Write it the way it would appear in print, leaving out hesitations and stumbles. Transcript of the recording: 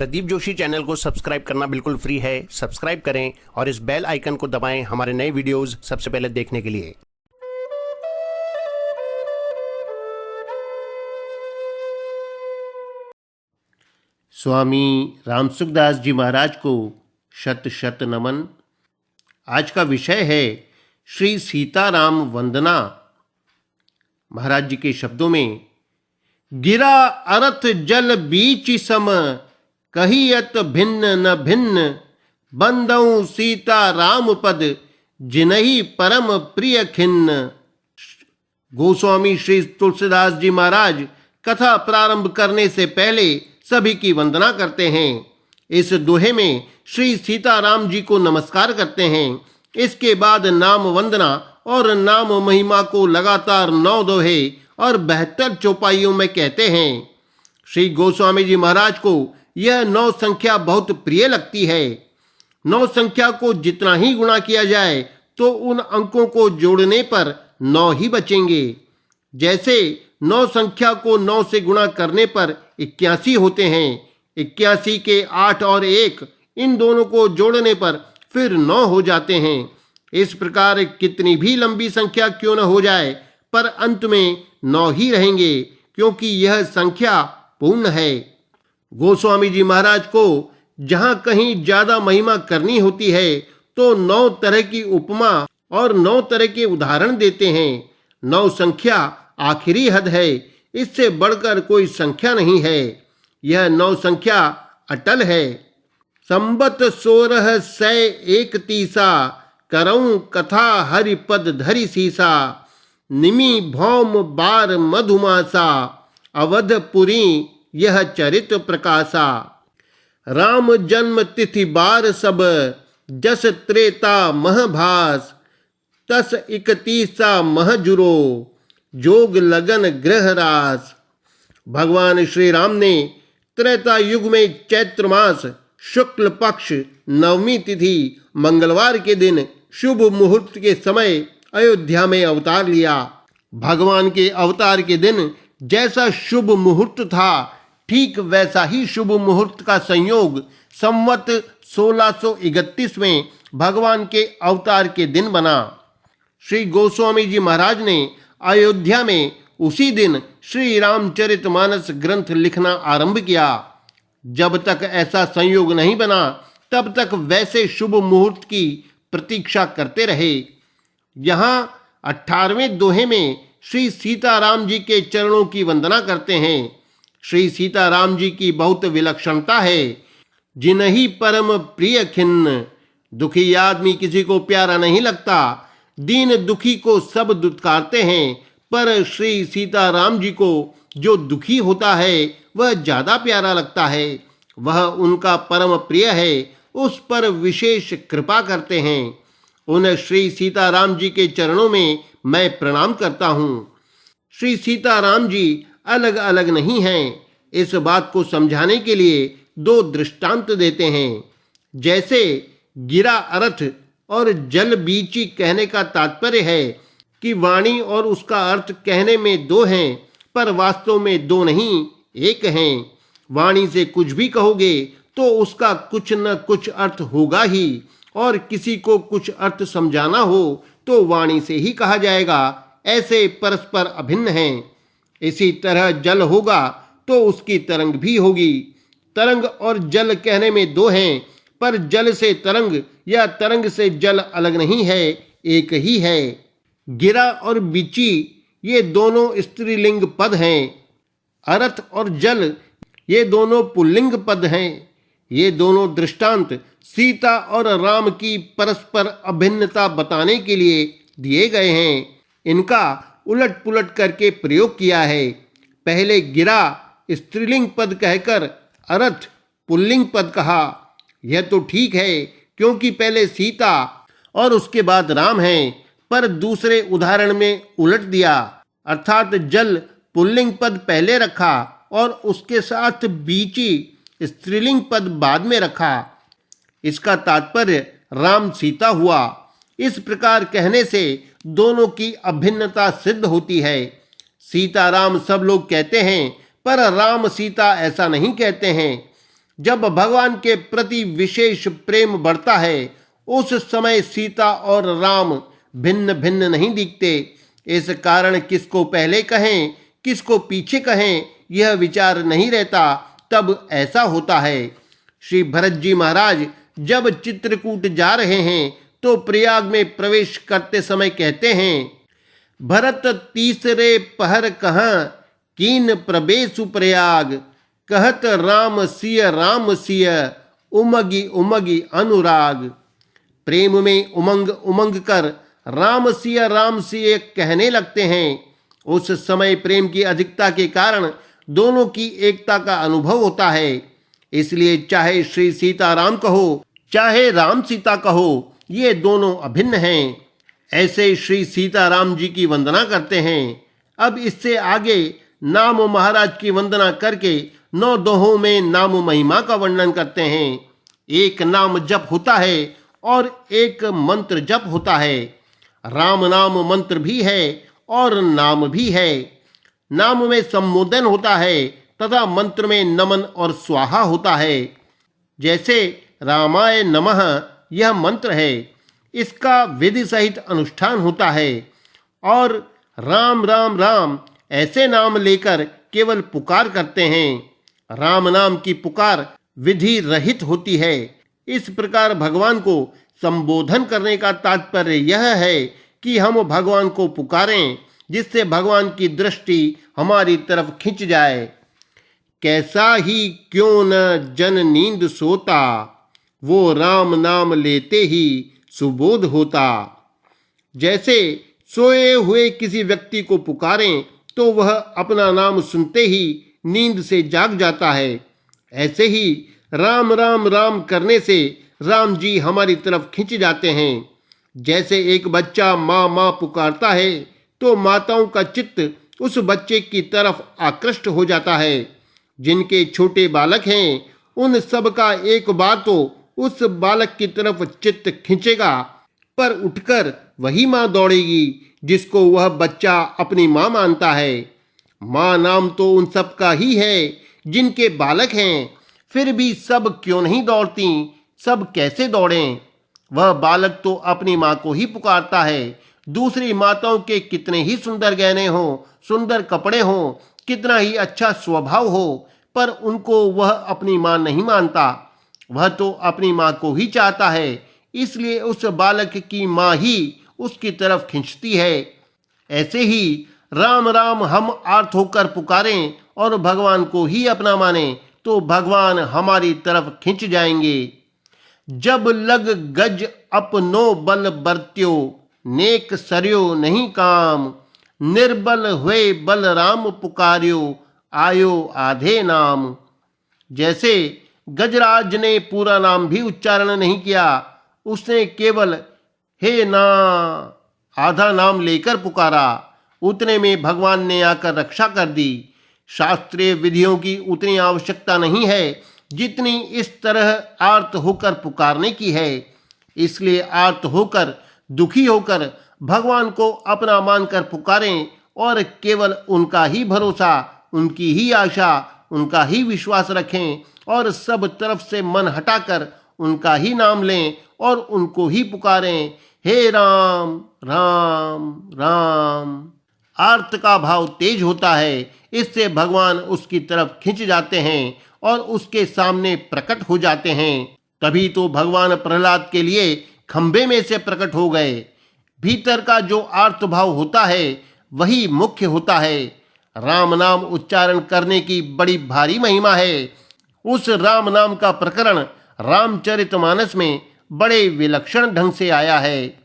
Pradeep Joshi channel को subscribe करना बिल्कुल फ्री है। सब्सक्राइब करें और इस बेल आइकन को दबाएं हमारे नए वीडियोस सबसे पहले देखने के लिए। स्वामी रामसुखदास जी महाराज को शत शत नमन। आज का विषय है श्री सीताराम वंदना। महाराज जी के शब्दों में, गिरा अरथ जल बीच सम, कहियत भिन्न न भिन्न, बंदऊ सीता राम पद, जिनहि परम प्रिय खिन्न। गोस्वामी श्री तुलसीदास जी महाराज कथा प्रारंभ करने से पहले सभी की वंदना करते हैं। इस दोहे में श्री सीताराम जी को नमस्कार करते हैं। इसके बाद नाम वंदना और नाम महिमा को लगातार 9 दोहे और 72 चौपाइयों में कहते हैं। श्री गोस्वामी जी महाराज को यह 9 संख्या बहुत प्रिय लगती है। 9 संख्या को जितना ही गुणा किया जाए तो उन अंकों को जोड़ने पर 9 ही बचेंगे। जैसे 9 संख्या को 9 से गुणा करने पर 81 होते हैं। 81 के 8 और 1, इन दोनों को जोड़ने पर फिर 9 हो जाते हैं। इस प्रकार कितनी भी लंबी संख्या क्यों न हो जाए, पर अंत में 9 ही रहेंगे, क्योंकि यह संख्या पूर्ण है। गोस्वामी जी महाराज को जहाँ कहीं ज्यादा महिमा करनी होती है तो 9 तरह की उपमा और 9 तरह के उदाहरण देते हैं। 9 संख्या आखिरी हद है, इससे बढ़कर कोई संख्या नहीं है। यह 9 संख्या अटल है। संबत 1631, करऊं कथा हरिपद धरि सीसा, निमि भौम बार मधुमासा, अवधपुरी यह चरित प्रकाशा। राम जन्म तिथि बार सब, जस त्रेता महभास, तस 31 मह जुरो, जोग लगन ग्रह रास। भगवान श्री राम ने त्रेता युग में चैत्र मास शुक्ल पक्ष नवमी तिथि मंगलवार के दिन शुभ मुहूर्त के समय अयोध्या में अवतार लिया। भगवान के अवतार के दिन जैसा शुभ मुहूर्त था, ठीक वैसा ही शुभ मुहूर्त का संयोग संवत 1631 में भगवान के अवतार के दिन बना। श्री गोस्वामी जी महाराज ने अयोध्या में उसी दिन श्री रामचरितमानस ग्रंथ लिखना आरंभ किया। जब तक ऐसा संयोग नहीं बना, तब तक वैसे शुभ मुहूर्त की प्रतीक्षा करते रहे। यहाँ 18वें दोहे में श्री सीताराम जी के चरणों की वंदना करते हैं। श्री सीताराम जी की बहुत विलक्षणता है। जिनहि परम प्रिय खिन्न, दुखी आदमी किसी को प्यारा नहीं लगता। दीन दुखी को सब दुत्कारते हैं, पर श्री सीताराम जी को जो दुखी होता है वह ज्यादा प्यारा लगता है। वह उनका परम प्रिय है, उस पर विशेष कृपा करते हैं। उन श्री सीताराम जी के चरणों में मैं प्रणाम करता हूँ। श्री सीताराम जी अलग अलग नहीं हैं। इस बात को समझाने के लिए 2 दृष्टांत देते हैं। जैसे गिरा अर्थ और जल बीची कहने का तात्पर्य है कि वाणी और उसका अर्थ कहने में 2 हैं, पर वास्तव में 2 नहीं, 1 हैं। वाणी से कुछ भी कहोगे तो उसका कुछ न कुछ अर्थ होगा ही, और किसी को कुछ अर्थ समझाना हो तो वाणी से ही कहा जाएगा। ऐसे परस्पर अभिन्न हैं। इसी तरह जल होगा तो उसकी तरंग भी होगी। तरंग और जल कहने में 2 हैं, पर जल से तरंग या तरंग से जल अलग नहीं है, एक ही है। गिरा और बीची ये दोनों स्त्रीलिंग पद हैं। अर्थ और जल ये दोनों पुल्लिंग पद हैं। ये दोनों दृष्टांत सीता और राम की परस्पर अभिन्नता बताने के लिए दिए गए हैं। इनका उलट पुलट करके प्रयोग किया है। पहले गिरा स्त्रीलिंग पद कहकर अर्थ पुल्लिंग पद कहा। यह तो ठीक है, क्योंकि पहले सीता और उसके बाद राम हैं, पर दूसरे उदाहरण में उलट दिया, अर्थात जल पुल्लिंग पद पहले रखा और उसके साथ बीची स्त्रीलिंग पद बाद में रखा। इसका तात्पर्य राम सीता हुआ। इस प्रकार कहने से दोनों की अभिन्नता सिद्ध होती है। सीताराम सब लोग कहते हैं, पर राम सीता ऐसा नहीं कहते हैं। जब भगवान के प्रति विशेष प्रेम बढ़ता है उस समय सीता और राम भिन्न भिन्न नहीं दिखते। इस कारण किसको पहले कहें किसको पीछे कहें यह विचार नहीं रहता, तब ऐसा होता है। श्री भरत जी महाराज जब चित्रकूट जा रहे हैं तो प्रयाग में प्रवेश करते समय कहते हैं, भरत तीसरे पहर कहाँ कीन प्रवेशु प्रयाग, कहत राम सिय उमगी उमगी अनुराग। प्रेम में उमंग उमंग कर राम सिय कहने लगते हैं। उस समय प्रेम की अधिकता के कारण दोनों की एकता का अनुभव होता है। इसलिए चाहे श्री सीताराम कहो चाहे राम सीता कहो, ये दोनों अभिन्न हैं। ऐसे श्री सीताराम जी की वंदना करते हैं। अब इससे आगे नाम महाराज की वंदना करके 9 दोहों में नाम महिमा का वर्णन करते हैं। एक नाम जप होता है और एक मंत्र जप होता है। राम नाम मंत्र भी है और नाम भी है। नाम में संबोधन होता है तथा मंत्र में नमन और स्वाहा होता है। जैसे रामाय नमः यह मंत्र है, इसका विधि सहित अनुष्ठान होता है। और राम राम राम ऐसे नाम लेकर केवल पुकार करते हैं। राम नाम की पुकार विधि रहित होती है। इस प्रकार भगवान को संबोधन करने का तात्पर्य यह है कि हम भगवान को पुकारें, जिससे भगवान की दृष्टि हमारी तरफ खिंच जाए। कैसा ही क्यों न जन नींद सोता, वो राम नाम लेते ही सुबोध होता। जैसे सोए हुए किसी व्यक्ति को पुकारें तो वह अपना नाम सुनते ही नींद से जाग जाता है, ऐसे ही राम राम राम करने से राम जी हमारी तरफ खिंच जाते हैं। जैसे एक बच्चा माँ माँ पुकारता है तो माताओं का चित्त उस बच्चे की तरफ आकृष्ट हो जाता है। जिनके छोटे बालक हैं उन सब का एक बार तो उस बालक की तरफ चित्त खिंचेगा, पर उठकर वही माँ दौड़ेगी जिसको वह बच्चा अपनी माँ मानता है। माँ नाम तो उन सब का ही है जिनके बालक हैं, फिर भी सब क्यों नहीं दौड़ती, सब कैसे दौड़ें? वह बालक तो अपनी माँ को ही पुकारता है। दूसरी माताओं के कितने ही सुंदर गहने हों, सुंदर कपड़े हों, कितना ही अच्छा स्वभाव हो, पर उनको वह अपनी माँ नहीं मानता। वह तो अपनी माँ को ही चाहता है, इसलिए उस बालक की माँ ही उसकी तरफ खिंचती है। ऐसे ही राम राम हम आर्त होकर पुकारें और भगवान को ही अपना माने तो भगवान हमारी तरफ खिंच जाएंगे। जब लग गज अपनो बल बरत्यो, नेक सरयो नहीं काम, निर्बल हुए बल राम पुकार्यो, आयो आधे नाम। जैसे गजराज ने पूरा नाम भी उच्चारण नहीं किया, उसने केवल हे ना आधा नाम लेकर पुकारा। उतने में भगवान ने आकर रक्षा कर दी। शास्त्रीय विधियों की उतनी आवश्यकता नहीं है जितनी इस तरह आर्त होकर पुकारने की है। इसलिए आर्त होकर, दुखी होकर भगवान को अपना मानकर पुकारें और केवल उनका ही भरोसा, उनकी ही आशा, उनका ही विश्वास रखें और सब तरफ से मन हटाकर उनका ही नाम लें और उनको ही पुकारें। हे राम राम राम। आर्त का भाव तेज होता है, इससे भगवान उसकी तरफ खिंच जाते हैं और उसके सामने प्रकट हो जाते हैं। तभी तो भगवान प्रहलाद के लिए खंभे में से प्रकट हो गए। भीतर का जो आर्त भाव होता है वही मुख्य होता है। राम नाम उच्चारण करने की बड़ी भारी महिमा है। उस राम नाम का प्रकरण रामचरितमानस में बड़े विलक्षण ढंग से आया है।